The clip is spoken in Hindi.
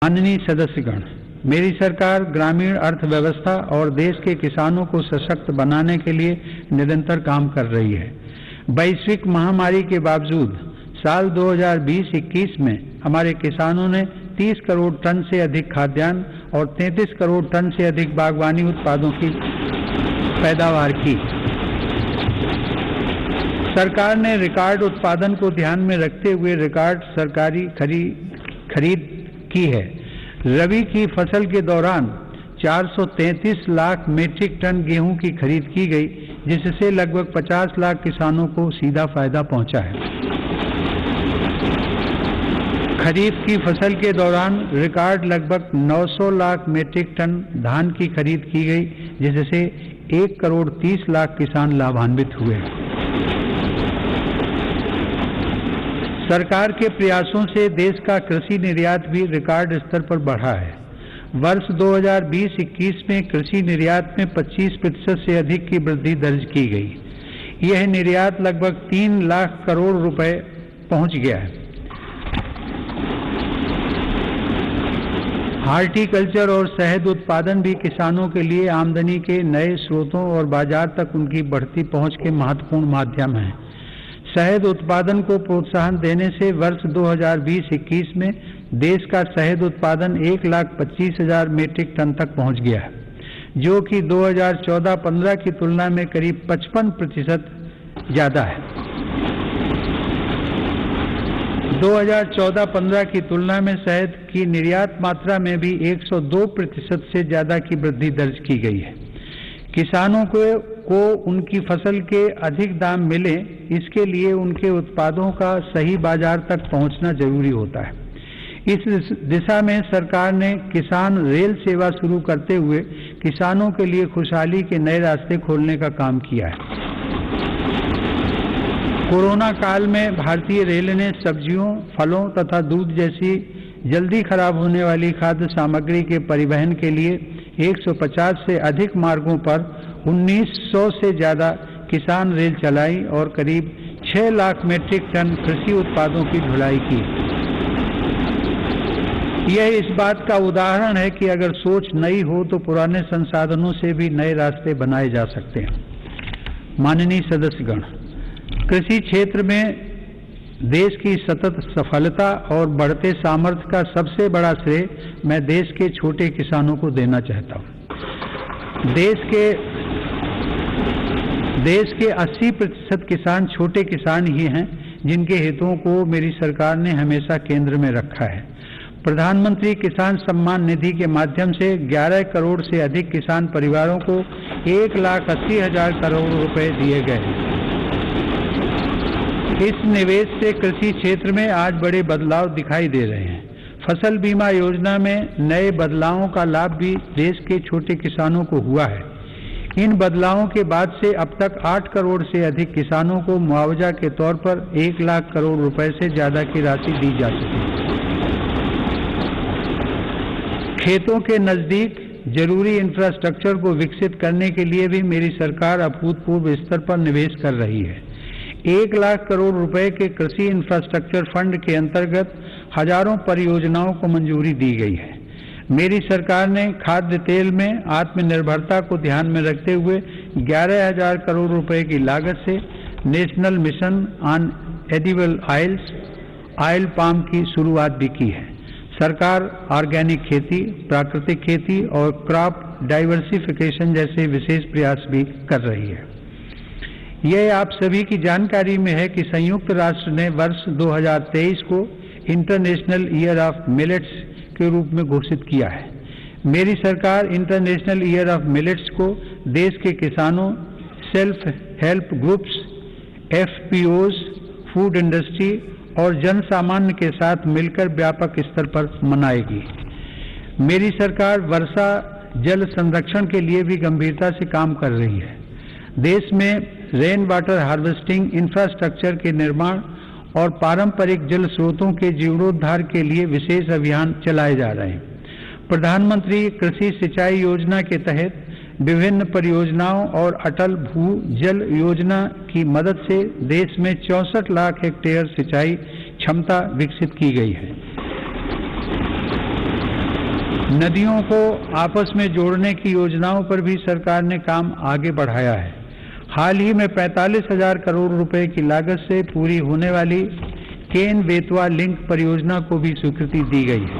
माननीय सदस्यगण, मेरी सरकार ग्रामीण अर्थव्यवस्था और देश के किसानों को सशक्त बनाने के लिए निरंतर काम कर रही है। वैश्विक महामारी के बावजूद साल 2020-21 में हमारे किसानों ने 30 करोड़ टन से अधिक खाद्यान्न और 33 करोड़ टन से अधिक बागवानी उत्पादों की पैदावार की। सरकार ने रिकॉर्ड उत्पादन को ध्यान में रखते हुए रिकॉर्ड सरकारी खरीद की है। रबी की फसल के दौरान 433 लाख मीट्रिक टन गेहूं की खरीद की गई, जिससे लगभग 50 लाख किसानों को सीधा फायदा पहुंचा है। खरीफ की फसल के दौरान रिकॉर्ड लगभग 900 लाख मीट्रिक टन धान की खरीद की गई, जिससे 1 करोड़ 30 लाख किसान लाभान्वित हुए। सरकार के प्रयासों से देश का कृषि निर्यात भी रिकॉर्ड स्तर पर बढ़ा है। वर्ष 2020-21 में कृषि निर्यात में 25% से अधिक की वृद्धि दर्ज की गई। यह निर्यात लगभग 3 लाख करोड़ रुपए पहुंच गया है। हॉर्टिकल्चर और शहद उत्पादन भी किसानों के लिए आमदनी के नए स्रोतों और बाजार तक उनकी बढ़ती पहुंच के महत्वपूर्ण माध्यम हैं। शहद उत्पादन को प्रोत्साहन देने से वर्ष 2020-21 में देश का शहद उत्पादन 1,25,000 मीट्रिक टन तक पहुंच गया है, जो कि 2014-15 की तुलना में करीब 55% ज्यादा है। 2014-15 की तुलना में शहद की निर्यात मात्रा में भी 102% से ज्यादा की वृद्धि दर्ज की गई है। किसानों को उनकी फसल के अधिक दाम मिले, इसके लिए उनके उत्पादों का सही बाजार तक पहुंचना जरूरी होता है। इस दिशा में सरकार ने किसान रेल सेवा शुरू करते हुए किसानों के लिए खुशहाली के नए रास्ते खोलने का काम किया है। कोरोना काल में भारतीय रेल ने सब्जियों, फलों तथा दूध जैसी जल्दी खराब होने वाली खाद्य सामग्री के परिवहन के लिए 150 से अधिक मार्गों पर 1900 से ज्यादा किसान रेल चलाई और करीब 6 लाख मीट्रिक टन कृषि उत्पादों की ढुलाई की। यह इस बात का उदाहरण है कि अगर सोच नई हो तो पुराने संसाधनों से भी नए रास्ते बनाए जा सकते हैं। माननीय सदस्यगण, कृषि क्षेत्र में देश की सतत सफलता और बढ़ते सामर्थ्य का सबसे बड़ा श्रेय मैं देश के छोटे किसानों को देना चाहता हूं। देश के 80% किसान छोटे किसान ही हैं, जिनके हितों को मेरी सरकार ने हमेशा केंद्र में रखा है। प्रधानमंत्री किसान सम्मान निधि के माध्यम से 11 करोड़ से अधिक किसान परिवारों को 1,80,000 करोड़ रुपए दिए गए। इस निवेश से कृषि क्षेत्र में आज बड़े बदलाव दिखाई दे रहे हैं। फसल बीमा योजना में नए बदलावों का लाभ भी देश के छोटे किसानों को हुआ है। इन बदलावों के बाद से अब तक 8 करोड़ से अधिक किसानों को मुआवजा के तौर पर 1 लाख करोड़ रुपए से ज्यादा की राशि दी जा चुकी है। खेतों के नजदीक जरूरी इंफ्रास्ट्रक्चर को विकसित करने के लिए भी मेरी सरकार अभूतपूर्व स्तर पर निवेश कर रही है। 1 लाख करोड़ रुपए के कृषि इंफ्रास्ट्रक्चर फंड के अंतर्गत हजारों परियोजनाओं को मंजूरी दी गई है। मेरी सरकार ने खाद्य तेल में आत्मनिर्भरता को ध्यान में रखते हुए 11,000 करोड़ रुपए की लागत से national mission on edible oils, oil palm की शुरुआत भी की है। सरकार ऑर्गेनिक खेती, प्राकृतिक खेती और क्रॉप डाइवर्सिफिकेशन जैसे विशेष प्रयास भी कर रही है। यह आप सभी की जानकारी में है कि संयुक्त राष्ट्र ने वर्ष 2023 को इंटरनेशनल ईयर ऑफ मिलेट्स के रूप में घोषित किया है। मेरी सरकार इंटरनेशनल ईयर ऑफ मिलेट्स को देश के किसानों, self help groups, FPOs, food industry और जन सामान्य के साथ मिलकर व्यापक स्तर पर मनाएगी। मेरी सरकार वर्षा जल संरक्षण के लिए भी गंभीरता से काम कर रही है। देश में रेन वाटर हार्वेस्टिंग इंफ्रास्ट्रक्चर के निर्माण और पारंपरिक जल स्रोतों के जीर्णोद्धार के लिए विशेष अभियान चलाए जा रहे हैं। प्रधानमंत्री कृषि सिंचाई योजना के तहत विभिन्न परियोजनाओं और अटल भू जल योजना की मदद से देश में 64 लाख हेक्टेयर सिंचाई क्षमता विकसित की गई है। नदियों को आपस में जोड़ने की योजनाओं पर भी सरकार ने काम आगे बढ़ाया है। हाल ही में 45,000 करोड़ रुपए की लागत से पूरी होने वाली केन बेतवा लिंक परियोजना को भी स्वीकृति दी गई है।